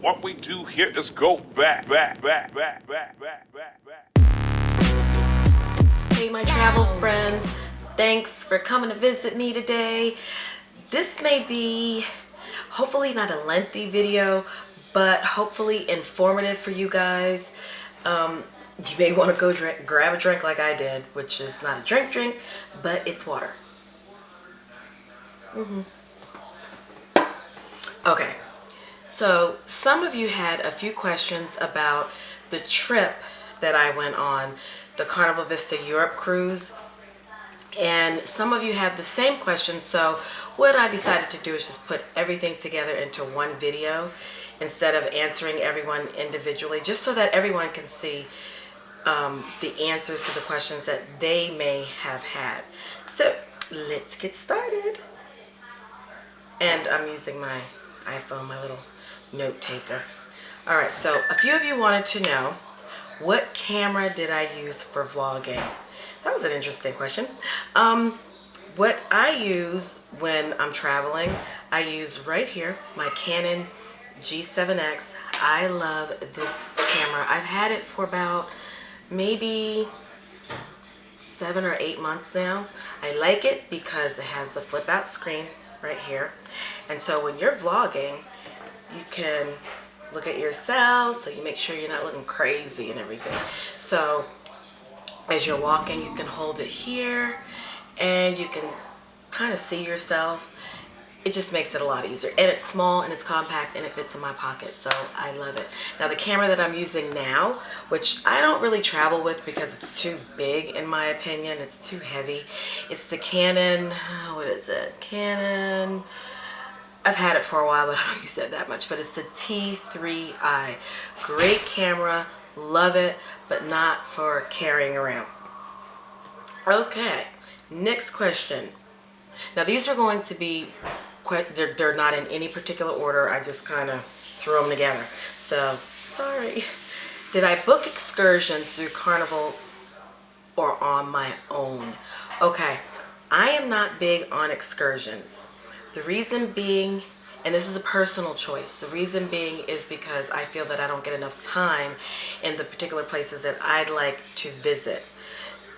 what we do here is go back. Hey, my travel friends. Thanks for coming to visit me today. This may be, hopefully not a lengthy video, but hopefully informative for you guys. You may want to go grab a drink like I did, which is not a drink, but it's water. Okay, so some of you had a few questions about the trip that I went on, the Carnival Vista Europe Cruise. And some of you have the same questions, so what I decided to do is just put everything together into one video instead of answering everyone individually, just so that everyone can see the answers to the questions that they may have had. So let's get started. And I'm using my iPhone, my little note taker. Alright, so a few of you wanted to know, what camera did I use for vlogging? That was an interesting question. What I use when I'm traveling, I use right here my Canon G7X. I love this camera. I've had it for about maybe 7 or 8 months now. I like it because it has a flip out screen right here. And so when you're vlogging, you can look at yourself, so you make sure you're not looking crazy and everything. So as you're walking, you can hold it here and you can kind of see yourself. It just makes it a lot easier, and it's small and it's compact and it fits in my pocket, so I love it. Now the camera that I'm using now, which I don't really travel with because it's too big in my opinion, it's too heavy. It's the Canon, what is it? Canon, I've had it for a while, but I don't use it that much, but it's the T3i. Great camera, love it, but not for carrying around. Okay, next question. Now these are going to be they're not in any particular order. I just kind of threw them together. So, sorry. Did I book excursions through Carnival or on my own? Okay, I am not big on excursions. The reason being, and this is a personal choice, the reason being is because I feel that I don't get enough time in the particular places that I'd like to visit.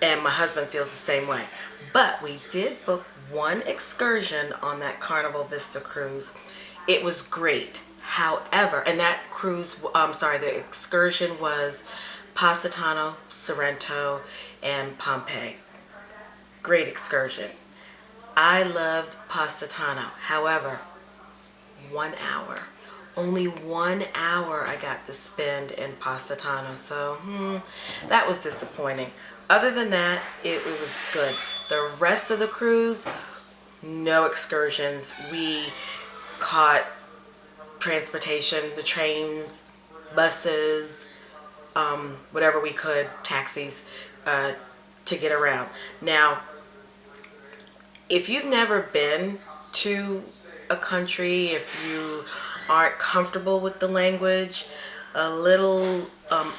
And my husband feels the same way. But we did book one excursion on that Carnival Vista cruise. It was great. However, and that cruise, the excursion was Positano, Sorrento, and Pompeii. Great excursion. I loved Positano. However, 1 hour. Only 1 hour I got to spend in Positano, so that was disappointing. Other than that, it was good. The rest of the cruise, no excursions. We caught transportation, the trains, buses, whatever we could, taxis, to get around. Now, if you've never been to a country, if you aren't comfortable with the language, a little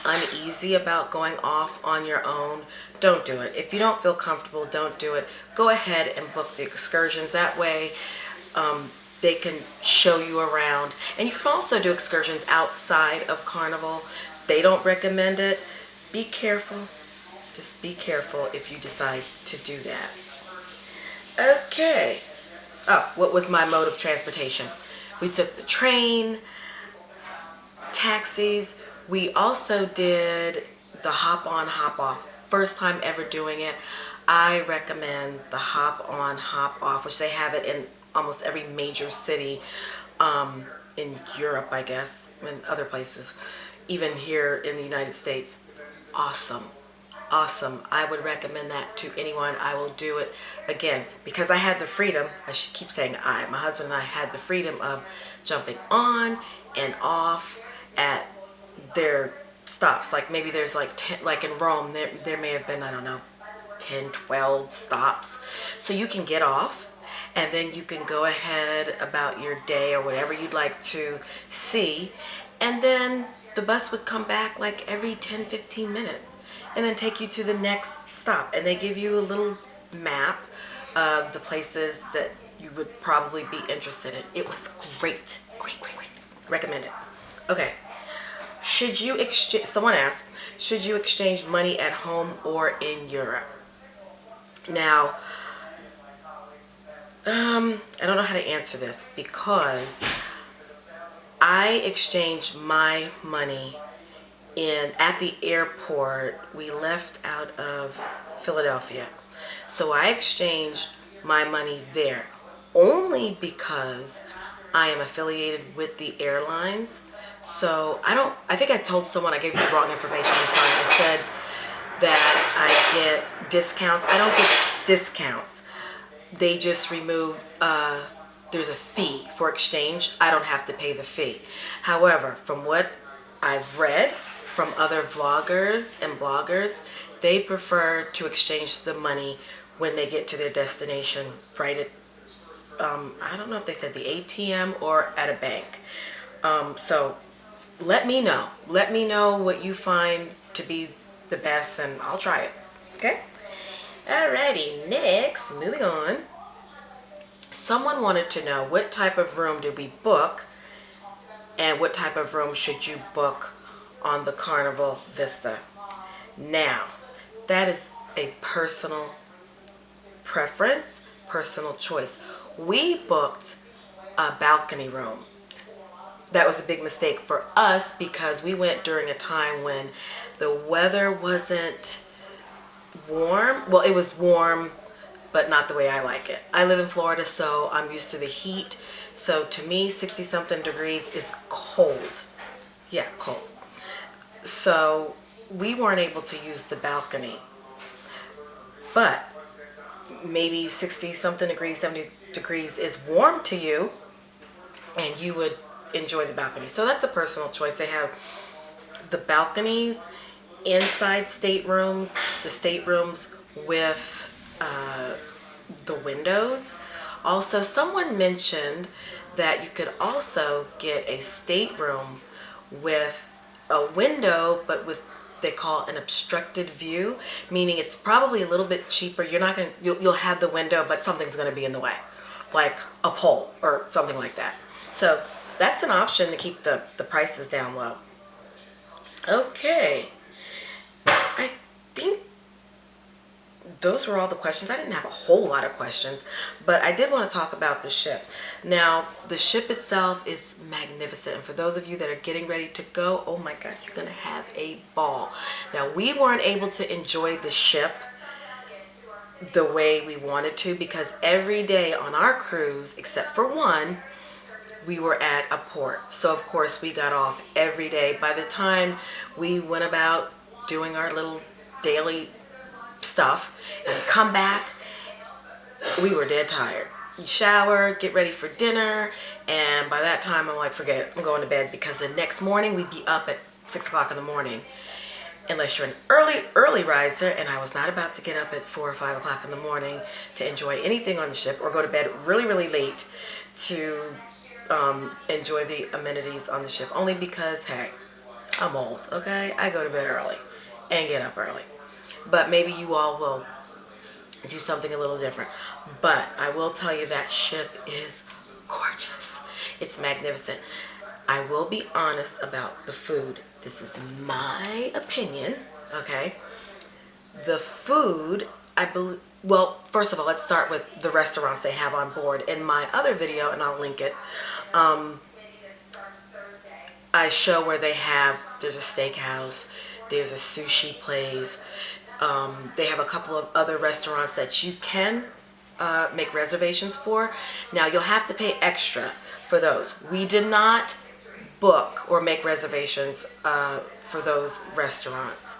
uneasy about going off on your own, don't do it. If you don't feel comfortable, don't do it. Go ahead and book the excursions. That way they can show you around. And you can also do excursions outside of Carnival. They don't recommend it. Be careful. Just be careful if you decide to do that. Okay. Oh, what was my mode of transportation? We took the train, taxis. We also did the hop-on, hop-off. First time ever doing it. I recommend the hop-on, hop-off, which they have it in almost every major city in Europe, I guess, and other places, even here in the United States. Awesome. Awesome. I would recommend that to anyone. I will do it again because I had the freedom. I should keep saying my husband and I had the freedom of jumping on and off at their stops. Like maybe there's like 10, like in Rome, there may have been, I don't know, 10, 12 stops. So you can get off and then you can go ahead about your day or whatever you'd like to see. And then the bus would come back like every 10, 15 minutes. And then take you to the next stop. And they give you a little map of the places that you would probably be interested in. It was great. Great, great, great. Recommend it. Okay. Should you exchange, someone asked, should you exchange money at home or in Europe? Now, I don't know how to answer this because I exchanged my money in at the airport. We left out of Philadelphia. So I exchanged my money there only because I am affiliated with the airlines. So I think I told someone I gave the wrong information. Sorry, I said that I get discounts. I don't get discounts. They just remove, there's a fee for exchange. I don't have to pay the fee. However, from what I've read from other vloggers and bloggers, they prefer to exchange the money when they get to their destination, right at, I don't know if they said the ATM or at a bank. So let me know. Let me know what you find to be the best and I'll try it. Okay? Alrighty, next, moving on. Someone wanted to know what type of room did we book and what type of room should you book on the Carnival Vista. Now, that is a personal preference, personal choice. We booked a balcony room. That was a big mistake for us because we went during a time when the weather wasn't warm. Well, it was warm, but not the way I like it. I live in Florida, so I'm used to the heat. So to me, 60 something degrees is cold. Yeah, cold. So we weren't able to use the balcony. But maybe 60 something degrees, 70 degrees is warm to you and you would enjoy the balcony. So that's a personal choice. They have the balconies inside staterooms, the staterooms with the windows. Also, someone mentioned that you could also get a stateroom with a window, but with they call an obstructed view, meaning it's probably a little bit cheaper. You're not gonna you'll have the window, but something's gonna be in the way, like a pole or something like that. So that's an option to keep the prices down low. Okay, I think those were all the questions. I didn't have a whole lot of questions, but I did want to talk about the ship. Now, the ship itself is magnificent. And for those of you that are getting ready to go, oh my God, you're going to have a ball. Now, we weren't able to enjoy the ship the way we wanted to because every day on our cruise, except for one, we were at a port. So, of course, we got off every day. By the time we went about doing our little daily stuff and come back, we were dead tired. You shower, get ready for dinner, and by that time I'm like, forget it, I'm going to bed because the next morning we'd be up at 6 o'clock in the morning unless you're an early riser, and I was not about to get up at 4 or 5 o'clock in the morning to enjoy anything on the ship or go to bed really late to enjoy the amenities on the ship, only because, hey, I'm old, okay? I go to bed early and get up early. But maybe you all will do something a little different. But I will tell you that ship is gorgeous. It's magnificent. I will be honest about the food. This is my opinion, okay? The food, I believe, well, first of all, let's start with the restaurants they have on board. In my other video, and I'll link it, I show where there's a steakhouse, there's a sushi place. They have a couple of other restaurants that you can make reservations for. Now, you'll have to pay extra for those. We did not book or make reservations for those restaurants.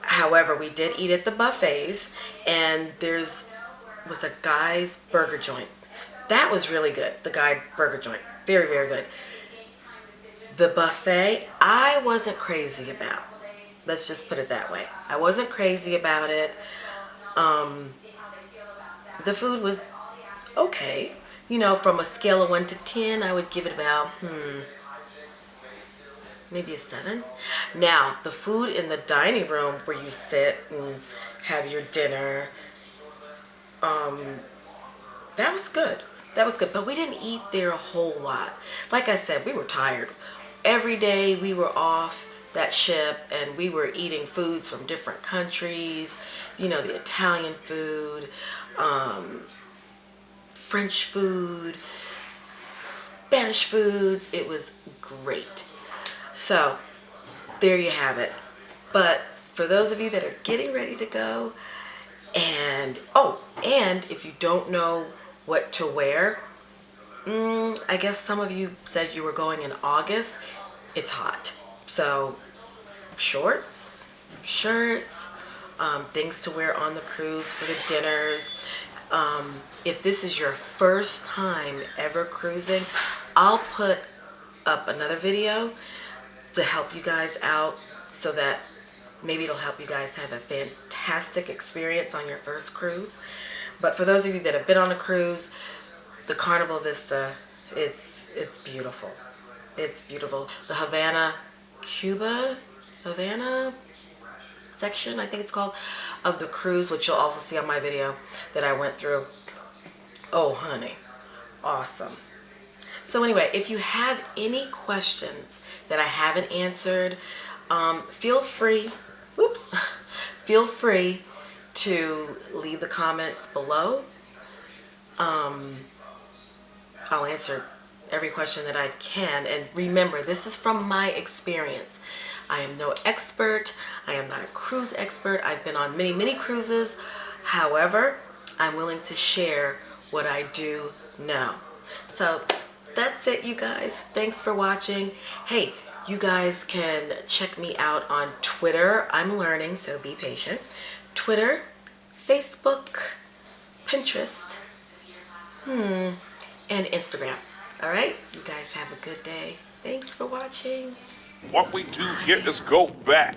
However, we did eat at the buffets, and was a Guy's burger joint. That was really good, the Guy burger joint. Very good. The buffet, I wasn't crazy about. Let's just put it that way. I wasn't crazy about it. The food was okay. You know, from a scale of 1 to 10, I would give it about, maybe a 7. Now, the food in the dining room where you sit and have your dinner, that was good. That was good. But we didn't eat there a whole lot. Like I said, we were tired. every day we were off that ship and we were eating foods from different countries, you know, the Italian food, French food, Spanish foods. It was great. So there you have it. But for those of you that are getting ready to go, and if you don't know what to wear, I guess some of you said you were going in August. It's hot. So shorts, shirts, things to wear on the cruise for the dinners. If this is your first time ever cruising, I'll put up another video to help you guys out so that maybe it'll help you guys have a fantastic experience on your first cruise. But for those of you that have been on a cruise, the Carnival Vista, it's beautiful. It's beautiful. The Havana section, I think it's called, of the cruise, which you'll also see on my video that I went through. Oh, honey, awesome. So anyway, if you have any questions that I haven't answered, feel free to leave the comments below. I'll answer every question that I can. And remember, this is from my experience. I am no expert. I am not a cruise expert. I've been on many, many cruises. However, I'm willing to share what I do know. So that's it, you guys. Thanks for watching. Hey, you guys can check me out on Twitter. I'm learning, so be patient. Twitter, Facebook, Pinterest, and Instagram. All right? You guys have a good day. Thanks for watching. What we do here is go back.